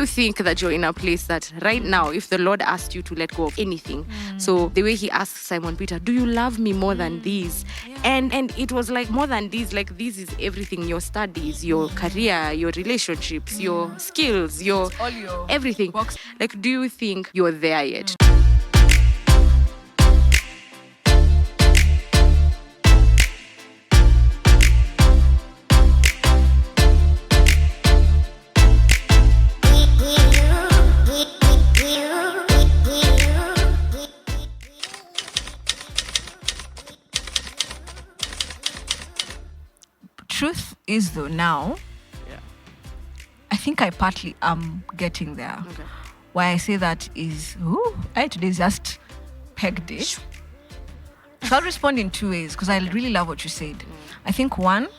you think that you're in a place that right now, if the Lord asked you to let go of anything, so the way he asked Simon Peter, do you love me more than these? And it was like more than these, like this is everything, your studies, your career, your relationships, your skills, your all your everything. box. Like, do you think you're there yet? Truth is, though, now, Yeah. I think I partly am getting there. Okay. Why I say that is, today's just peg day. So I'll respond in two ways because I really love what you said. I think one,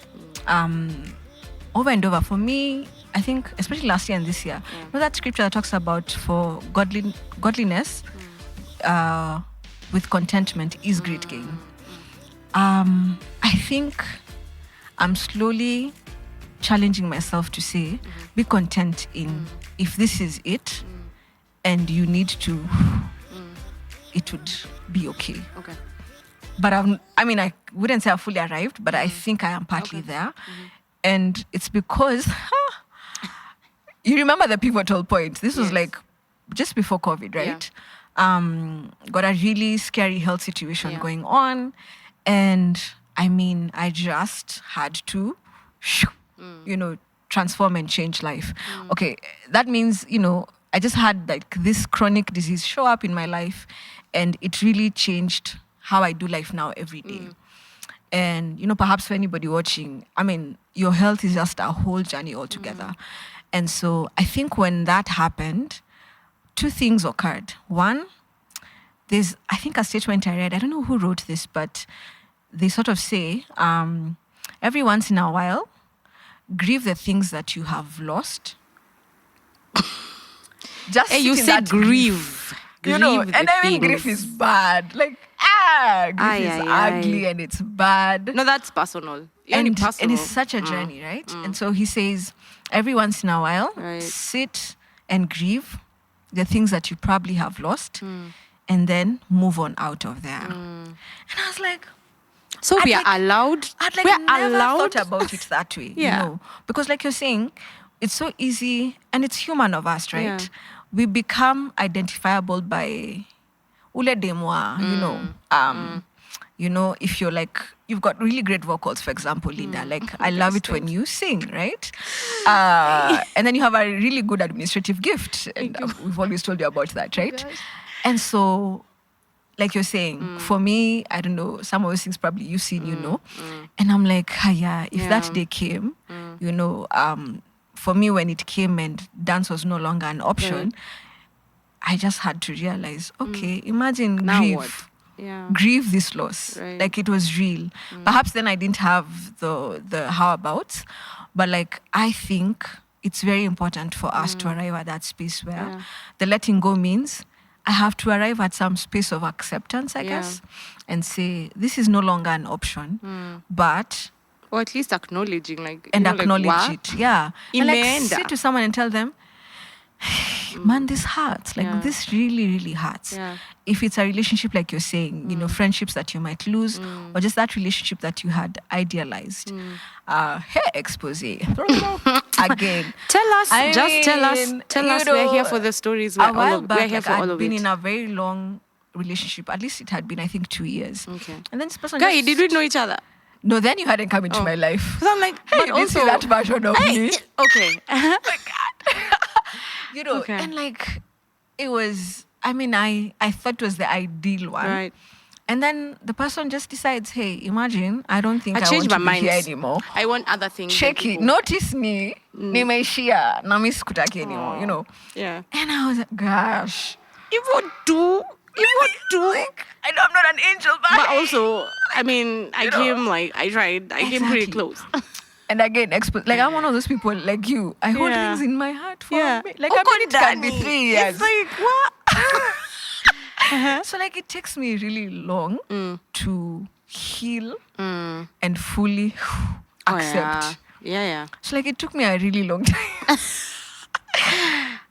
over and over for me, I think especially last year and this year, you know that scripture that talks about for godliness with contentment is great gain. I think I'm slowly challenging myself to say, be content in if this is it, and you need to, it would be okay. Okay. But I wouldn't say I've fully arrived, but I think I am partly there. And it's because, you remember the pivotal point. This was like just before COVID, right? Got a really scary health situation going on. And I just had to, transform and change life. Okay, that means, I just had like this chronic disease show up in my life, and it really changed how I do life now every day. And, perhaps for anybody watching, your health is just a whole journey altogether. And so I think when that happened, two things occurred. One, there's, I think, a statement I read, I don't know who wrote this, but they sort of say, every once in a while, grieve the things that you have lost. Just Hey, you sit in said that grieve. and grief is bad. Like, grief is ugly and it's bad. No, that's personal. And it's such a journey, right? And so he says, every once in a while, sit and grieve the things that you probably have lost, and then move on out of there. And I was like, so we are allowed. We are never thought about it that way, because like you're saying, it's so easy and it's human of us, right? Yeah. We become identifiable by ule de moi, if you're like, you've got really great vocals, for example, Linda, like I love it when you sing, right? And then you have a really good administrative gift. And we've always told you about that, right? And so, like you're saying, for me, I don't know, some of those things probably you've seen, And I'm like, if that day came, for me, when it came and dance was no longer an option, I just had to realize, okay, imagine Now grieve. what? Yeah. Grieve this loss. Right. Like it was real. Perhaps then I didn't have the how-abouts, but like I think it's very important for us to arrive at that space where the letting go means I have to arrive at some space of acceptance, I guess, and say, this is no longer an option, but... Or at least acknowledging, acknowledge it, yeah. And like Imeenda. sit to someone and tell them, man, this hurts. Like this really, really hurts. Yeah. If it's a relationship like you're saying, friendships that you might lose, or just that relationship that you had idealized. Hey, expose. Again. Tell us, tell us. We're here for the stories. We're here for all I'd of been it. in a very long relationship. At least it had been, I think, 2 years. Okay. And then this person Guy, did we know each other? No, then you hadn't come into my life. Because I'm like, Hey, but you didn't see also that version of me. Okay. Oh my God. Okay. And like, it was, I thought it was the ideal one. Right. And then the person just decides, hey, imagine, I don't think I changed want to my be here mind anymore. I want other things. Check it. Notice me. Nimeishia. Na mi sikutaki anymore, Yeah. And I was like, gosh. You would do. Like, I know I'm not an angel, But also, I came I tried. I came pretty Exactly. close. And again, like I'm one of those people like you. I hold Yeah. things in my heart for Yeah. like Oh, it can be Danny. 3 years. It's like, what? So like it takes me really long to heal and fully accept. Yeah. So like it took me a really long time.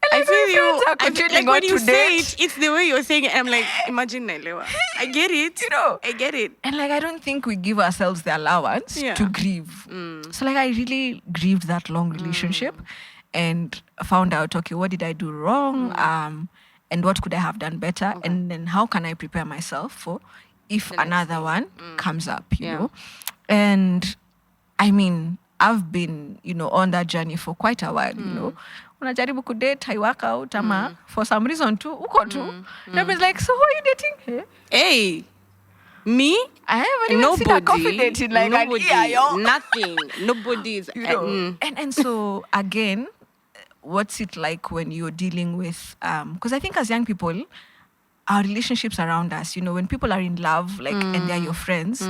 And you, friends are I feel continuing like when on you to say date. it's the way you're saying it. I'm like, imagine Nailewa. I get it. I get it. And like, I don't think we give ourselves the allowance Yeah. to grieve. So like, I really grieved that long relationship and found out, okay, what did I do wrong? And what could I have done better? And then how can I prepare myself for if The next another thing. one comes up, you Yeah. know? And I mean, I've been, on that journey for quite a while, you know. Unajaribu kudate, I work out, ama for some reason too, uko too. Everybody's like, so who are you dating? Hey, me? I haven't even seen a coffee date in like an year, yo. Nothing. Nobody's. And so again, what's it like when you're dealing with because I think as young people, our relationships around us, when people are in love, like and they're your friends,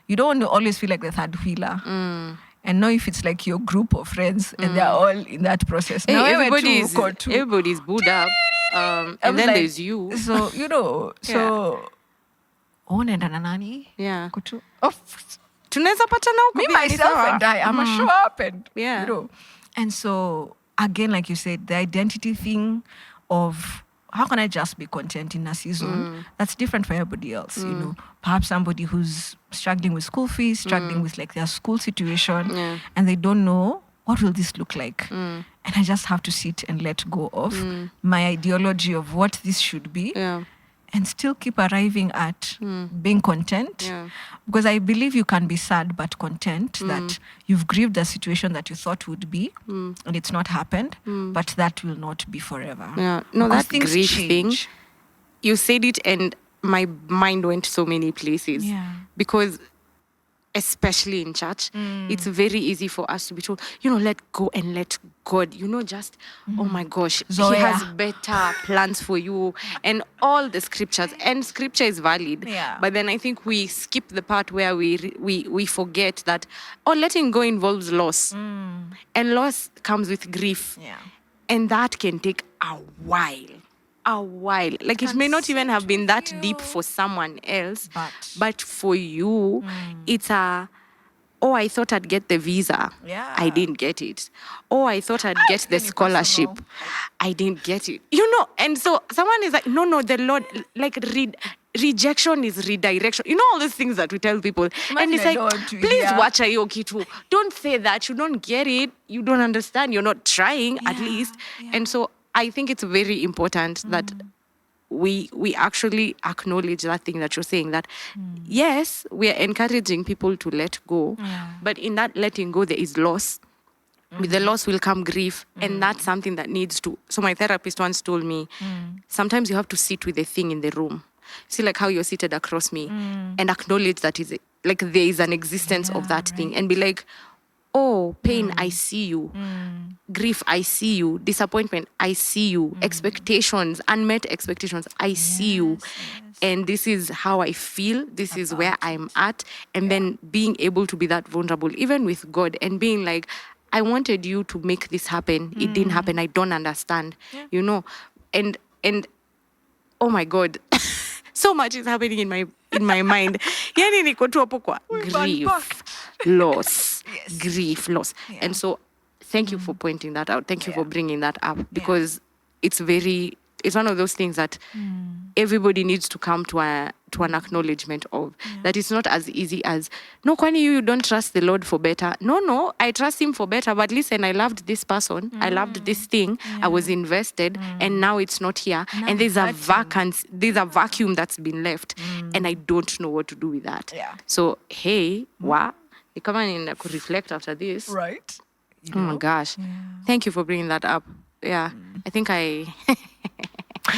you don't want to always feel like the third wheeler. And know if it's like your group of friends and they're all in that process. Hey, Now, everybody's booed up. And then like, there's you. So, so unaenda na nani? Yeah. Kutu. Tunaweza patana huko Me, pia ni myself, sawa. and I, I'm a show up and, Yeah. And so, again, like you said, the identity thing of how can I just be content in a season that's different for everybody else, Perhaps somebody who's struggling with school fees, struggling with like their school situation, and they don't know what will this look like. And I just have to sit and let go of my ideology of what this should be. Yeah. And still keep arriving at being content. Yeah. Because I believe you can be sad but content that you've grieved the situation that you thought would be and it's not happened, but that will not be forever. Yeah. No, Because that things grief thing, change. you said it and my mind went so many places. Yeah. Because especially in church, it's very easy for us to be told, let go and let God, just, oh my gosh, Zoya. He has better plans for you and all the scriptures. And scripture is valid. Yeah. But then I think we skip the part where we forget that, letting go involves loss. And loss comes with grief. Yeah. And that can take a while. Like it may not even have been that deep for someone else, but for you, it's I thought I'd get the visa. Yeah. I didn't get it. I thought I'd get the scholarship. I didn't get it. And so someone is like, no, the Lord, like rejection is redirection. All those things that we tell people. And it's like, please watch hiyo kitu. Don't say that. You don't get it. You don't understand. You're not trying at least. Yeah. And so I think it's very important that we actually acknowledge that thing that you're saying, that yes, we are encouraging people to let go, but in that letting go, there is loss. With the loss will come grief, and that's something that needs to. So my therapist once told me, sometimes you have to sit with the thing in the room. See, like how you're seated across me, and acknowledge that is like there is an existence of that thing, and be like, oh, pain, I see you. Grief, I see you. Disappointment, I see you. Expectations, unmet expectations, I see you. And this is how I feel. This is where I'm at. And then being able to be that vulnerable, even with God, and being like, I wanted you to make this happen. It didn't happen. I don't understand. And oh my God. So much is happening in my mind. Yani niko tu hapo kwa grief, loss, grief, loss. Yeah. And so thank you for pointing that out. Thank you for bringing that up, because it's one of those things that everybody needs to come to an acknowledgement of, that it's not as easy as, no, kwani you don't trust the Lord for better. No, I trust him for better, but listen, I loved this person, I loved this thing, I was invested, and now it's not here, and there's a vacuum that's been left, and I don't know what to do with that. So hey, you come in to reflect after this, right? Oh my gosh, thank you for bringing that up. I think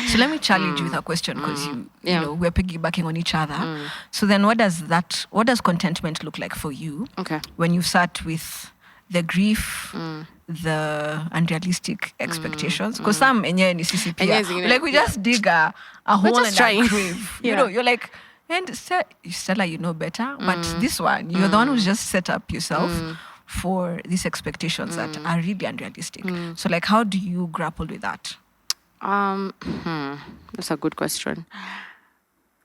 So let me challenge you with a question, because you know, we're piggybacking on each other. So then what does contentment look like for you? Okay. When you sat with the grief, the unrealistic expectations? Because some enyewe ni sisi pia. Like we just dig a hole in a grave. You know, you're like, and Stella, you know better. But this one, you're the one who's just set up yourself for these expectations that are really unrealistic. So like, how do you grapple with that? That's a good question.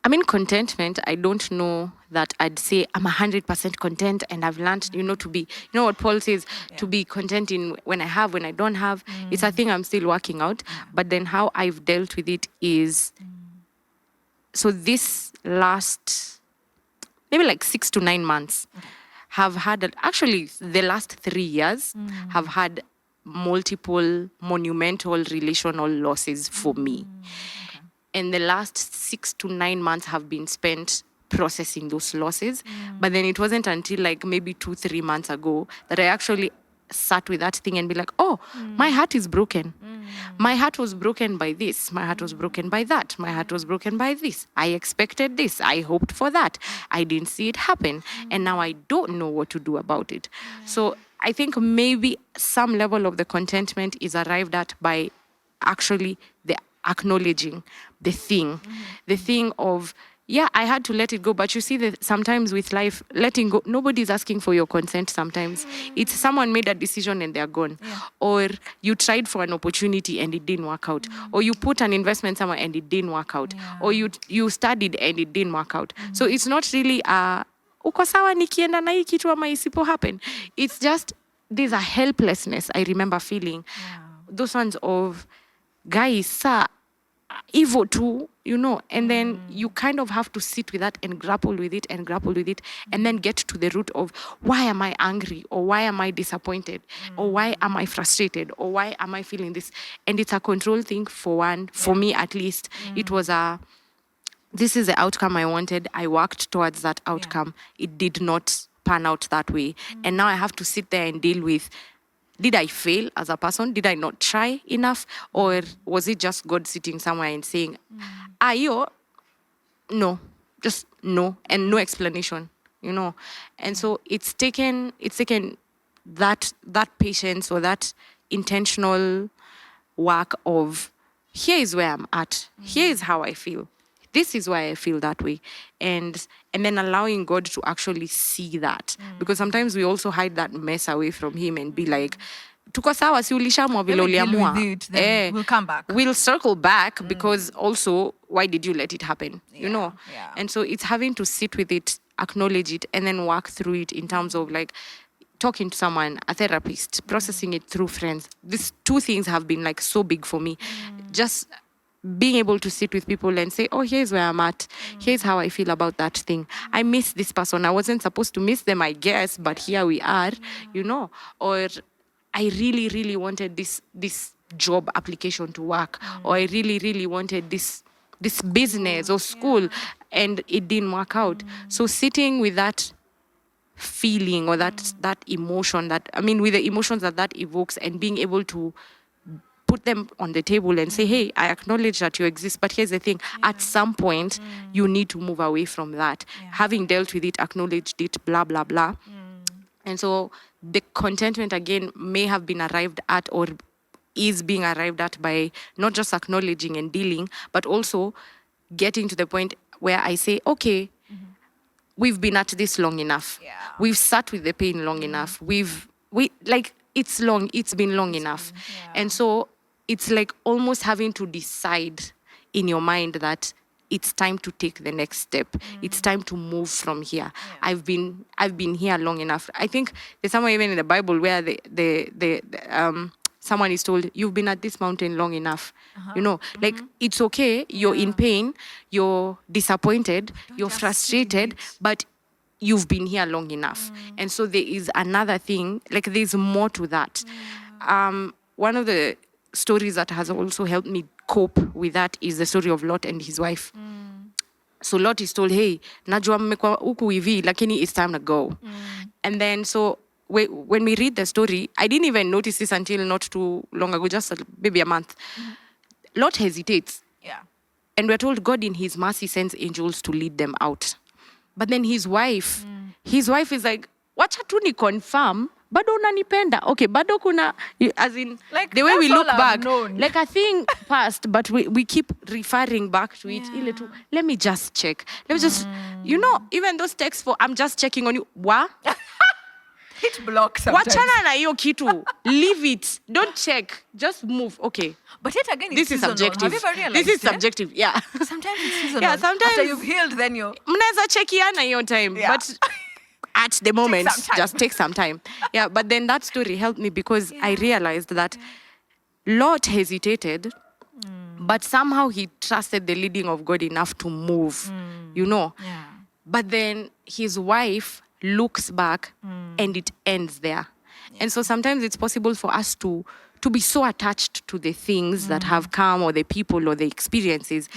I mean, contentment, I don't know that I'd say I'm 100% content and I've learned, to be, what Paul says, to be content in when I have, when I don't have. It's a thing I'm still working out. But then how I've dealt with it is, so this last, maybe like 6 to 9 months, have had, actually the last 3 years, have had multiple monumental relational losses for me. And the last 6 to 9 months have been spent processing those losses. But then it wasn't until like maybe 2-3 months ago that I actually sat with that thing and be like, oh, my heart is broken. My heart was broken by this. My heart was broken by that. My heart was broken by this. I expected this. I hoped for that. I didn't see it happen. And now I don't know what to do about it. So I think maybe some level of the contentment is arrived at by actually the acknowledging the thing of, yeah, I had to let it go. But you see that sometimes with life, letting go, nobody's asking for your consent sometimes. It's someone made a decision and they're gone. Or you tried for an opportunity and it didn't work out. Or you put an investment somewhere and it didn't work out. Or you studied and it didn't work out. So it's not really uko sawa nikienda na hii kitu ama isipo happen. It's just, there's a helplessness I remember feeling. Those ones of, guys, sir, evil too, and then you kind of have to sit with that and grapple with it and then get to the root of, why am I angry, or why am I disappointed, or why am I frustrated, or why am I feeling this? And it's a control thing for me at least. It was this is the outcome I wanted. I worked towards that outcome. It did not pan out that way. And now I have to sit there and deal with, did I fail as a person? Did I not try enough? Or was it just God sitting somewhere and saying, no, just no, and no explanation, And so it's taken that patience or that intentional work of, here is where I'm at. Here is how I feel. This is why I feel that way. And then allowing God to actually see that. Because sometimes we also hide that mess away from him and be like, tuko sawa, si ulishamwa vile uliamua. We'll come back. We'll circle back because also, why did you let it happen? Yeah. And so it's having to sit with it, acknowledge it, and then work through it in terms of like talking to someone, a therapist, processing it through friends. These two things have been like so big for me. Just being able to sit with people and say, oh, here's where I'm at. Here's how I feel about that thing. I miss this person. I wasn't supposed to miss them, I guess, but here we are, Or I really, really wanted this job application to work. Or I really, really wanted this business or school, and it didn't work out. So sitting with that feeling or that emotion, with the emotions that evokes, and being able to put them on the table and say, hey, I acknowledge that you exist, but here's the thing. At some point, you need to move away from that. Having dealt with it, acknowledged it, blah, blah, blah. And so the contentment, again, may have been arrived at, or is being arrived at, by not just acknowledging and dealing, but also getting to the point where I say, okay, we've been at this long enough. We've sat with the pain long enough. It's been long enough. And so it's like almost having to decide in your mind that it's time to take the next step. It's time to move from here. I've been here long enough. I think there's somewhere even in the Bible where someone is told, you've been at this mountain long enough. It's okay, you're in pain, you're disappointed, you're frustrated, but you've been here long enough. And so there is another thing, there's more to that. One of the stories that has also helped me cope with that is the story of Lot and his wife. So Lot is told, hey, najua mmekuwa huku hivi, lakini it's time to go. And then so when we read the story, I didn't even notice this until not too long ago, just maybe a month. Lot hesitates. And we're told God in his mercy sends angels to lead them out. But then his wife is like, wacha tu ni confirm, bado unanipenda. Okay, bado kuna, as in, the way we look back, a thing passed, but we keep referring back to it. Let me just check. Let me just, even those texts for, I'm just checking on you. What? Hit block sometimes. Wachana na hiyo kitu. Leave it. Don't check. Just move. Okay. But yet again, This it's is seasonal. subjective. Have you ever realized? This is subjective. Yeah. Sometimes it's seasonal. Yeah, sometimes- After you've healed, then you're... Mnaweza chekiana your time. Yeah. But at the moment, some time. just take some time. Yeah, but then that story helped me because I realized that Lot hesitated, but somehow he trusted the leading of God enough to move, you know. Yeah. But then his wife looks back and it ends there. And so sometimes it's possible for us to be so attached to the things that have come or the people or the experiences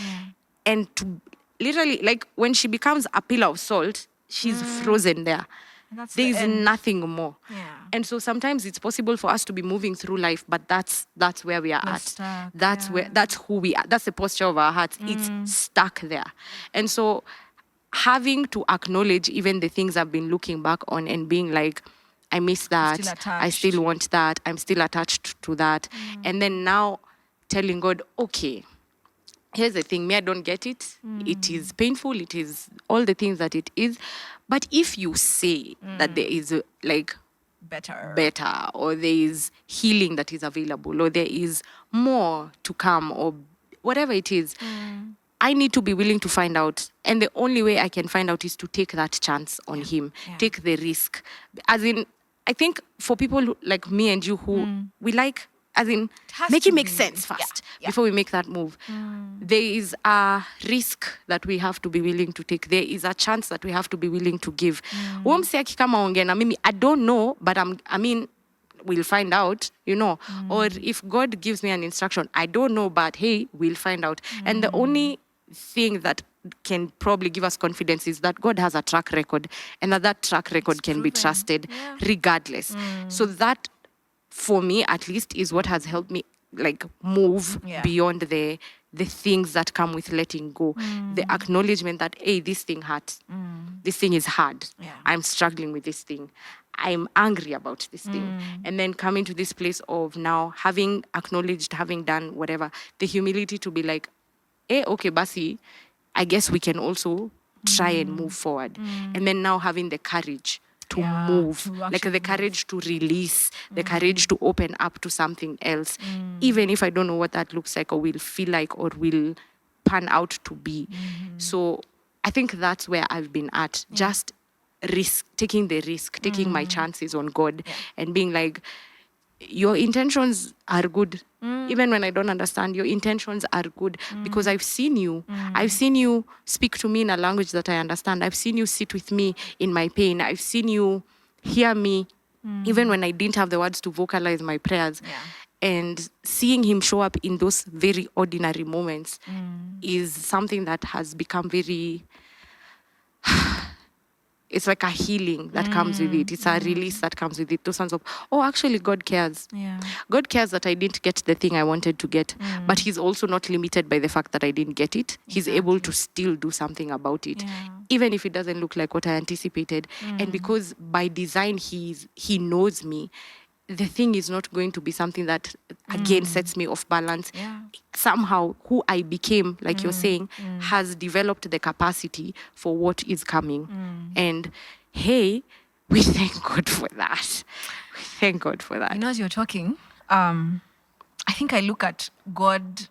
and to literally, like when she becomes a pillar of salt, she's frozen there. That's There the is end. nothing more. Yeah. And so sometimes it's possible for us to be moving through life, but that's where we are We're at. stuck, That's who we are. That's the posture of our hearts. It's stuck there. And so having to acknowledge even the things I've been looking back on and being like, I miss that. still I still attached. want that. I'm still attached to that. And then now telling God, okay, here's the thing, me, I don't get it. It is painful. It is all the things that it is. But if you say that there is like better, or there is healing that is available, or there is more to come, or whatever it is, I need to be willing to find out. And the only way I can find out is to take that chance on him, take the risk. As in, I think for people like me and you who we like, as in, has make to it make be. sense first Yeah. before we make that move. There is a risk that we have to be willing to take. There is a chance that we have to be willing to give. Mse akikama ongea na mimi, I don't know, but I mean, we'll find out, you know. Or if God gives me an instruction, I don't know, but hey, we'll find out. And the only thing that can probably give us confidence is that God has a track record, and that track record can be proven. trusted regardless. So that, for me at least, is what has helped me like move beyond the things that come with letting go. The acknowledgement that, hey, this thing hurts. This thing is hard. I'm struggling with this thing. I'm angry about this thing. And then coming to this place of now having acknowledged, having done whatever, the humility to be like, hey, okay, basi, I guess we can also try and move forward. And then now having the courage to move, to like actually the courage to release, the courage to open up to something else, even if I don't know what that looks like or will feel like or will pan out to be. So I think that's where I've been at, just taking the risk, taking my chances on God and being like, your intentions are good. Even when I don't understand, your intentions are good because I've seen you. I've seen you speak to me in a language that I understand. I've seen you sit with me in my pain. I've seen you hear me even when I didn't have the words to vocalize my prayers. And seeing him show up in those very ordinary moments is something that has become very... It's like a healing that comes with it. It's a release that comes with it. Those sense of, oh, actually, God cares. God cares that I didn't get the thing I wanted to get. But he's also not limited by the fact that I didn't get it. He's able to still do something about it. Even if it doesn't look like what I anticipated. And because by design, he knows me, the thing is not going to be something that, again, sets me off balance. Somehow, who I became, like you're saying, has developed the capacity for what is coming. And, hey, we thank God for that. We thank God for that. You know, as you're talking, I think I look at God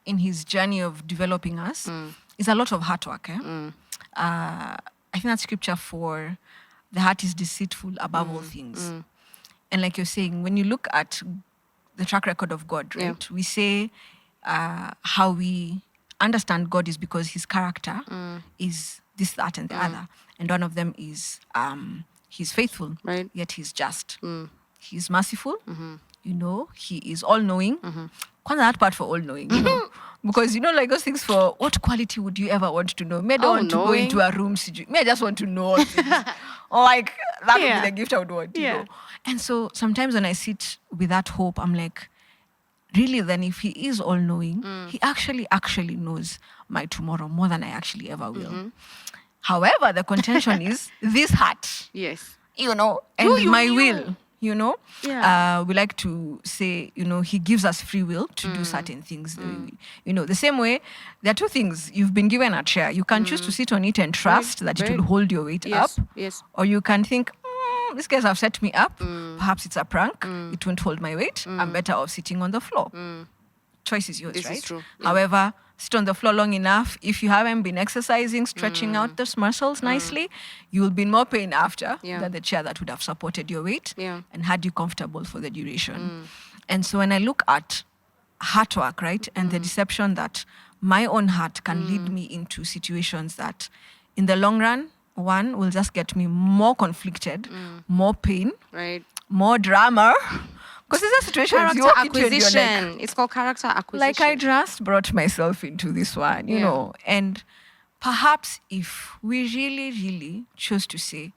in his journey of developing us. It's a lot of hard work. I think that scripture for the heart is deceitful above all things. And like you're saying, when you look at the track record of God, right? We say how we understand God is because his character is this, that, and the other. And one of them is he's faithful, Right. yet he's just. He's merciful, you know, he is all-knowing. Kwanza that part for all-knowing, you know. Because, you know, like those things, for what quality would you ever want to know? Me, I don't want to go All-knowing. into a room. Me, I just want to know things. Like, that would be the gift I would want, you know. And so sometimes when I sit with that hope, I'm like, really, then if he is all-knowing, he actually knows my tomorrow more than I actually ever will. However, the contention is this heart, Yes. you know, and you my knew. will, you know. Yeah. We like to say, you know, he gives us free will to do certain things. You know, the same way, there are two things. You've been given a chair. You can choose to sit on it and trust that it Right. will hold your weight Yes. up. Yes. Or you can think, these guys have set me up. Perhaps it's a prank. It won't hold my weight. I'm better off sitting on the floor. Choice is yours, This is right? true. Yeah. However, sit on the floor long enough. If you haven't been exercising, stretching out those muscles nicely, you will be in more pain after than the chair that would have supported your weight and had you comfortable for the duration. And so when I look at heart work, right, and the deception that my own heart can lead me into situations that in the long run, one will just get me more conflicted, more pain, Right. more drama. Because these are situations you Character walk into and you're like, acquisition. It's called character acquisition. like I just brought myself into this one, you know. And perhaps if we really, really chose to say,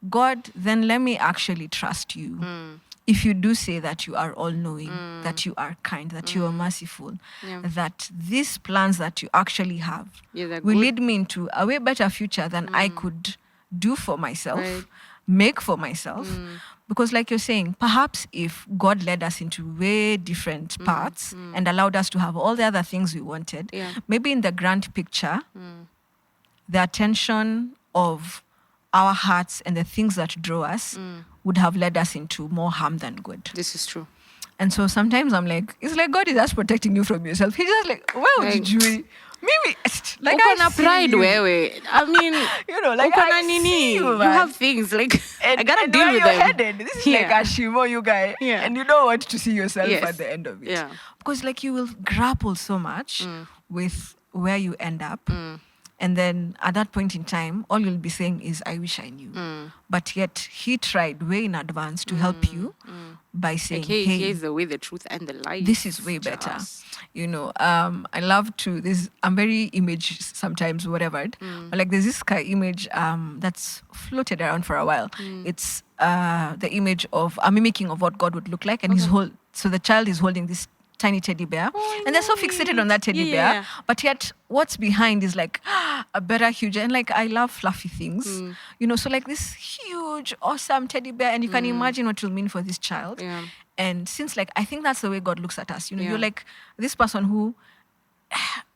God, then let me actually trust you. If you do say that you are all-knowing, that you are kind, that you are merciful, that these plans that you actually have they're will good. lead me into a way better future than I could do for myself, Right. make for myself. Because like you're saying, perhaps if God led us into way different paths and allowed us to have all the other things we wanted, maybe in the grand picture, the attention of our hearts and the things that draw us would have led us into more harm than good. This is true. And so sometimes I'm like, it's like God is just protecting you from yourself. He's just like, well, Like- did you? Maybe, like Uko I na see pride you. wewe. I mean, You know, like uko I na see nini. you, You man. have things like I gotta deal where with you're them. headed. This is like a shimo, you guy. Yeah. And you don't want to see yourself Yes. at the end of it. Yeah. Because like you will grapple so much with where you end up. And then at that point in time, all you'll be saying is, I wish I knew. But yet he tried way in advance to help you by saying, Like, hey, hey, here's the way, the truth, and the light. this is way better. Just- You know, I love to, I'm very image sometimes, whatever. But like there's this image that's floated around for a while. It's the image of a mimicking of what God would look like. And so the child is holding this tiny teddy bear. And they're so fixated on that teddy bear. Yeah. But yet what's behind is like a better, huge, and like I love fluffy things. You know, so like this huge, awesome teddy bear. And you can imagine what it will mean for this child. Yeah. And since like I think that's the way God looks at us, you know, Yeah. you're like this person who,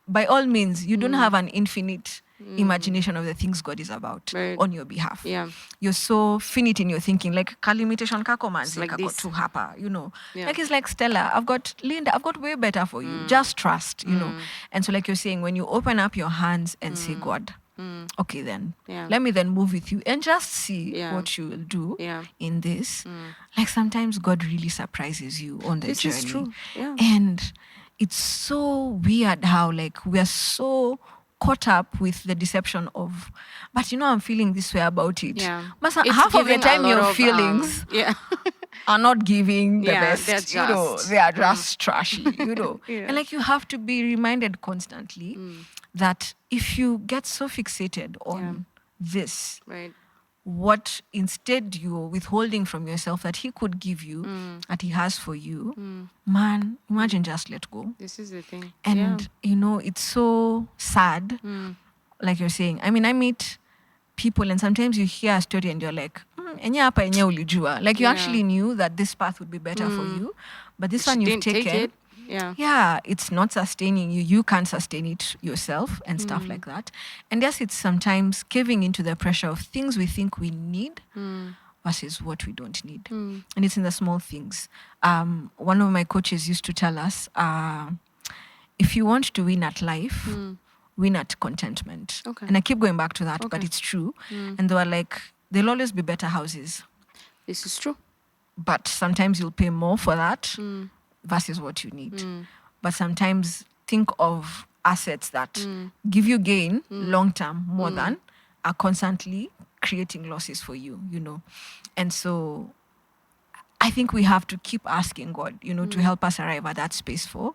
by all means, you don't have an infinite imagination of the things God is about Right. on your behalf. Yeah. You're so finite in your thinking, like kalimitation kako manzi like kako this. tu hapa, you know. Yeah. Like it's like Stella, I've got Linda, I've got way better for you. Just trust, you know. And so like you're saying, when you open up your hands and say, God, okay then, Yeah. let me then move with you and just see Yeah. what you will do Yeah. in this. Like sometimes God really surprises you on the This journey. is true. Yeah. And it's so weird how like we are so caught up with the deception of, but you know, I'm feeling this way about it. Yeah. But It's half of the giving a time lot your of, feelings yeah. are not giving the Yeah, best. they're You know, just- they are just trashy, you know. Yeah. And like you have to be reminded constantly that if you get so fixated on this, Right. what instead you're withholding from yourself that he could give you, that he has for you, man, imagine just let go. This is the thing. And, you know, it's so sad, like you're saying. I mean, I meet people and sometimes you hear a story and you're like, enye hapa enye ulijua. Like you Yeah. actually knew that this path would be better for you, but this one you've Didn't take taken. it. Yeah. Yeah, it's not sustaining you. You can't sustain it yourself and stuff like that. And yes, it's sometimes caving into the pressure of things we think we need versus what we don't need. And it's in the small things. One of my coaches used to tell us, if you want to win at life, win at contentment. Okay. And I keep going back to that, but Okay. it's true. And they were like, there'll always be better houses, This is true. but sometimes you'll pay more for that versus what you need. But sometimes think of assets that give you gain long term more than are constantly creating losses for you, you know. And so I think we have to keep asking God, you know, to help us arrive at that space for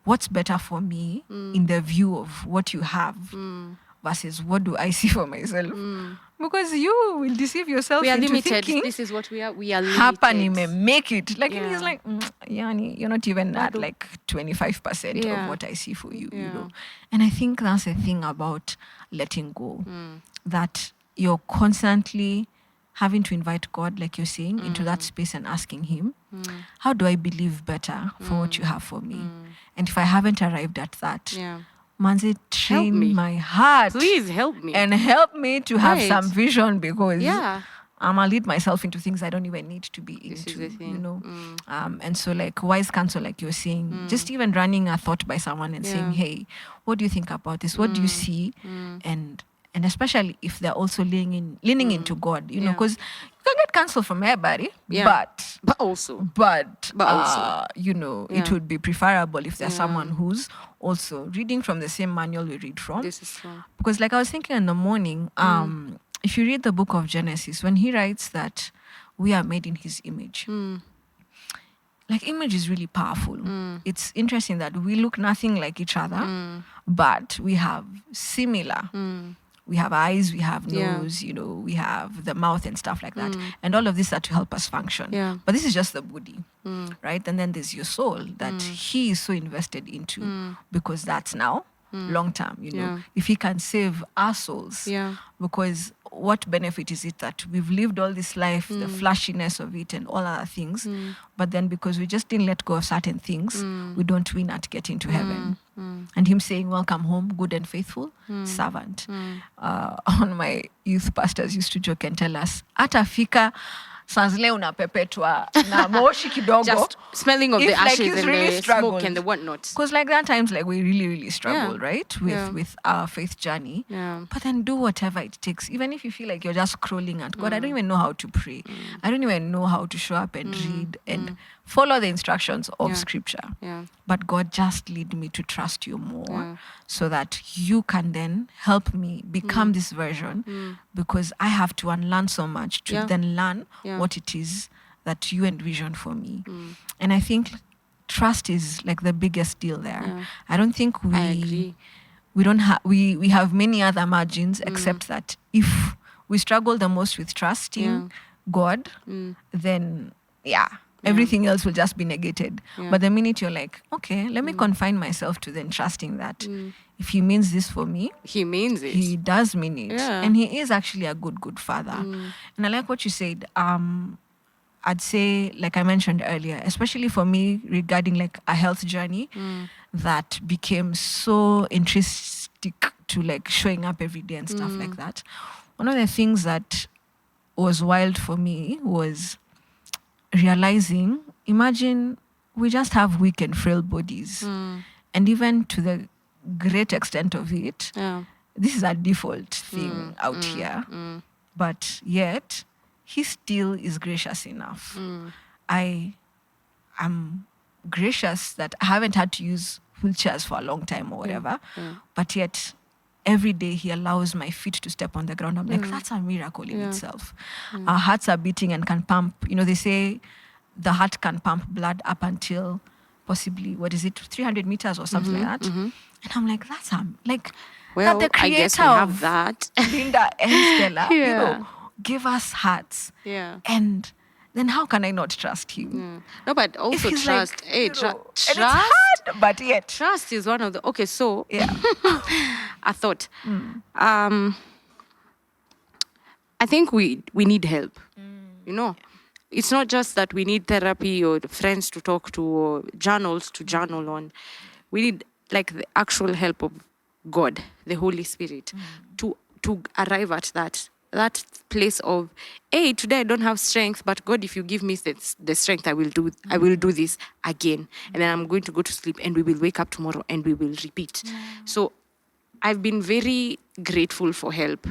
what's better for me in the view of what you have versus what do I see for myself. Because you will deceive yourself We are into limited. thinking, This is what we are. We are limited. hapa make it. Like Yeah. he's like, Yani, you're not even at do- like 25% Yeah. of what I see for you, you Yeah. know. And I think that's the thing about letting go. That you're constantly having to invite God, like you're saying, into that space and asking him, how do I believe better for what you have for me? And if I haven't arrived at that, Yeah. Manze, train me. my heart. Please help me. And help me to have Right. some vision because Yeah. I'll lead myself into things I don't even need to be This is into, the thing. you know. And so like wise counsel, like you're saying, just even running a thought by someone and saying, hey, what do you think about this? What do you see? And especially if they're also leaning into God, you know, because you can get counsel from everybody, But also, but also. you know, Yeah. it would be preferable if there's someone who's also reading from the same manual we read from. this is true. Because like I was thinking in the morning, if you read the book of Genesis, when he writes that we are made in his image, like image is really powerful. It's interesting that we look nothing like each other, but we have similar. We have eyes, we have nose, you know, we have the mouth and stuff like that. And all of these are to help us function. Yeah. But this is just the body, right? And then there's your soul that he is so invested into because that's now long term, you know. Yeah. If he can save our souls, Yeah. because what benefit is it that we've lived all this life, the flashiness of it and all other things, but then because we just didn't let go of certain things, we don't win at getting to heaven. And him saying, welcome home, good and faithful servant. On my youth pastors used to joke and tell us, atafika saa zile unapepetwa na moshi kidogo. Just smelling of If, the like, ashes he's and really the struggled. smoke and the whatnot. Because like there are times like we really struggle, Yeah. right? Yeah. With our faith journey. Yeah. But then do whatever it takes. Even if you feel like you're just crawling at God, I don't even know how to pray. I don't even know how to show up and read and follow the instructions of Yeah. scripture. Yeah. But God, just lead me to trust you more Yeah. so that you can then help me become this version, because I have to unlearn so much to Yeah. then learn Yeah. what it is that you envision for me. And I think trust is like the biggest deal there. Yeah. I don't think I agree. we don't have we have many other margins except that if we struggle the most with trusting God, then everything else will just be negated. Yeah. But the minute you're like, okay, let me confine myself to then trusting that if he means this for me, He means it. he does mean it. Yeah. And he is actually a good father. And I like what you said. I'd say, like I mentioned earlier, especially for me regarding like a health journey that became so intrinsic to like showing up every day and stuff like that. One of the things that was wild for me was realizing, imagine we just have weak and frail bodies. And even to the great extent of it, Yeah. this is a default thing out here. But yet, he still is gracious enough. I am gracious that I haven't had to use wheelchairs for a long time or whatever. But yet, every day he allows my feet to step on the ground. I'm like, that's a miracle in itself. Our hearts are beating and can pump. You know, they say the heart can pump blood up until possibly, 300 meters or something like that. And I'm like, that's like, Well, that the I creator guess we have of that. Linda and Stella, you Yeah. know, give us hearts. Yeah. And then how can I not trust him? No, but If also he's trust. like, Hey, you know, and it's trust. hard, but yet. Trust is one of the. Okay, so Yeah. I thought. I think we need help. You know, it's not just that we need therapy or friends to talk to or journals to journal on. We need like the actual help of God, the Holy Spirit, to arrive at that place of, hey, today I don't have strength, but God, if you give me the strength, I will do this again, and then I'm going to go to sleep, and we will wake up tomorrow, and we will repeat. So I've been very grateful for help.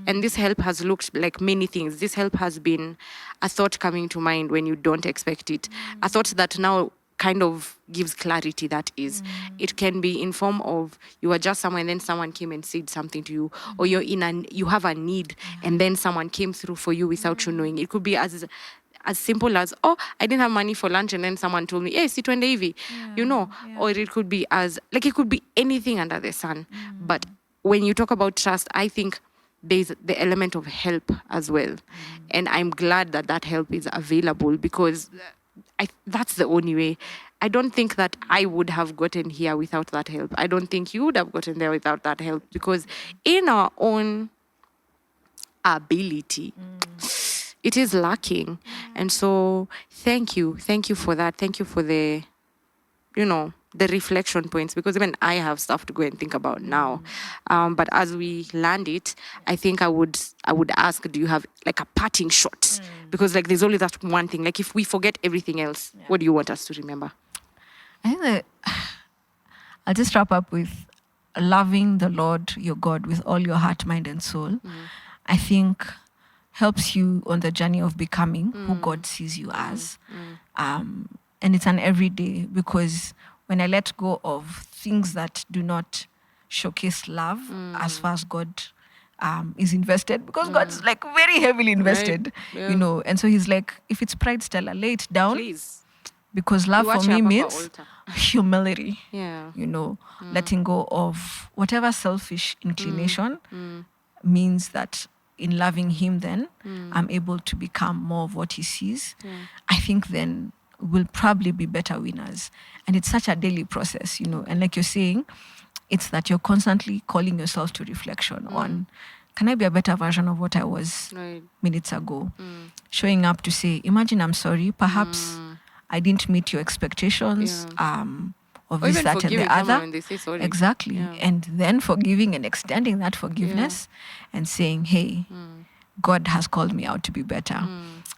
And this help has looked like many things. This help has been a thought coming to mind when you don't expect it. A thought that now kind of gives clarity, that is. It can be in form of you are just somewhere and then someone came and said something to you, or you have a need and then someone came through for you without you knowing. It could be as simple as, oh, I didn't have money for lunch and then someone told me, hey, si twende hivi, you know. Or it could be as, like, it could be anything under the sun. But when you talk about trust, I think there's the element of help as well. And I'm glad that help is available, because that's the only way. I don't think that I would have gotten here without that help. I don't think you would have gotten there without that help, because in our own ability, it is lacking. And so thank you for that. Thank you for the the reflection points, because even I have stuff to go and think about now. But as we land it, I think I would ask, do you have like a parting shot? Because like there's only that one thing. Like if we forget everything else, what do you want us to remember? I think that I'll just wrap up with loving the Lord your God with all your heart, mind, and soul. I think helps you on the journey of becoming who God sees you as. And it's an everyday, because when I let go of things that do not showcase love as far as God is invested, because God's like very heavily invested, you know. And so he's like, if it's pride, Stella, lay it down. Please. Because love for me means altar. humility, Yeah. you know, letting go of whatever selfish inclination means that in loving him, then I'm able to become more of what he sees. I think then we'll probably be better winners. And it's such a daily process, you know. And like you're saying, it's that you're constantly calling yourself to reflection on, can I be a better version of what I was minutes ago? Showing up to say, imagine I'm sorry, perhaps I didn't meet your expectations of Or this, even that, and forgiving the other. someone when they say sorry. Exactly. And then forgiving and extending that forgiveness and saying, hey, God has called me out to be better.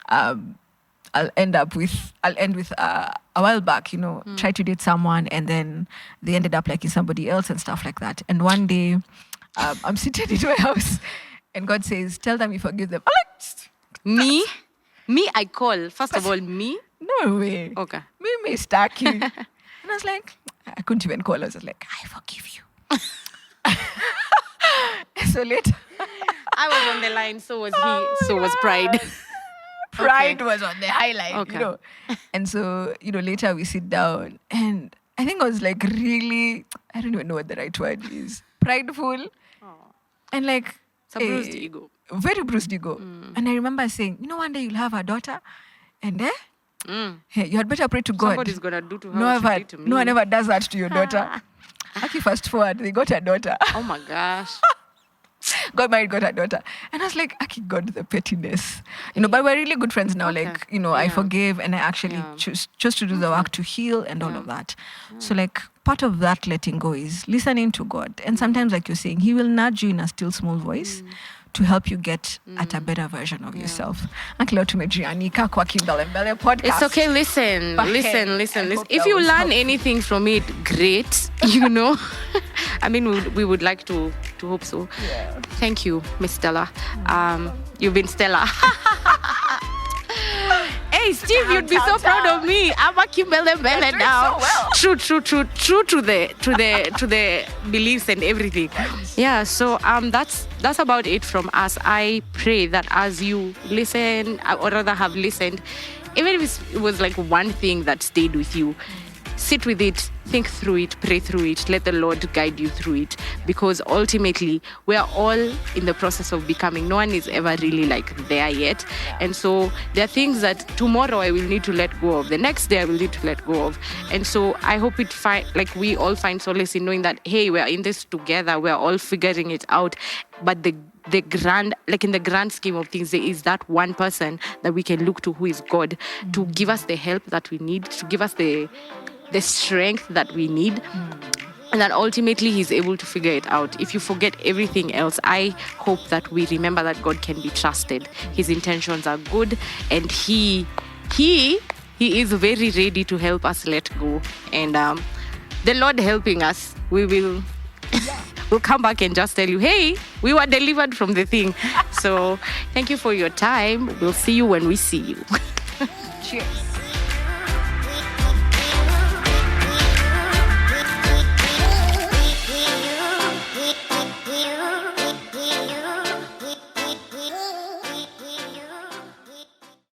I'll end with a while back, you know, tried to date someone and then they ended up liking somebody else and stuff like that. And one day I'm seated in my house and God says, tell them you forgive them. I'm like, Me, I call. First of all, me. no way. Okay. Me, Starkey. And I was like, I couldn't even call. I was just like, I forgive you. So later, I was on the line, so was he, so was pride. Pride was on the highlight, Okay. you know. And so, you know, later we sit down and I think I was like really, I don't even know what the right word is, prideful. And like, It's a bruised ego. Very bruised ego. And I remember saying, you know, one day you'll have a daughter and hey, you had better pray to God. Somebody's gonna do to her what she did to me. No one ever does that to your daughter. Actually, fast forward, they got a daughter. Oh my gosh. Got married, got a daughter. And I was like, Aki, God, the pettiness. You know, but we're really good friends now. Okay. Like, you know, I forgave and I actually chose to do the work to heal and all of that. So like part of that letting go is listening to God. And sometimes, like you're saying, he will nudge you in a still small voice to help you get at a better version of yourself. Aki leo tumejianika kwa Kimbelembele podcast. It's okay. Listen. But hey, I Listen. hope If that you was learn helpful. anything from it, great. You know, I mean, we would like to hope so. Yeah. Thank you, Miss Stella. You've been Stella. Hey, Steve, you'd be so proud of me. I'm a Kimbelembele doing now. so well. True to the beliefs and everything. Yeah. So that's about it from us. I pray that as you listen, or rather have listened, even if it was like one thing that stayed with you, sit with it, think through it, pray through it, let the Lord guide you through it, because ultimately we are all in the process of becoming. No one is ever really like there yet. And so there are things that tomorrow I will need to let go of, the next day I will need to let go of. And so I hope we all find solace in knowing that, hey, we're in this together, we're all figuring it out. But the grand, like in the grand scheme of things, there is that one person that we can look to, who is God, to give us the help that we need, to give us the strength that we need, and that ultimately he's able to figure it out. If you forget everything else, I hope that we remember that God can be trusted. His intentions are good, and he is very ready to help us let go. And the Lord helping us, we'll come back and just tell you, hey, we were delivered from the thing. So thank you for your time. We'll see you when we see you. Cheers.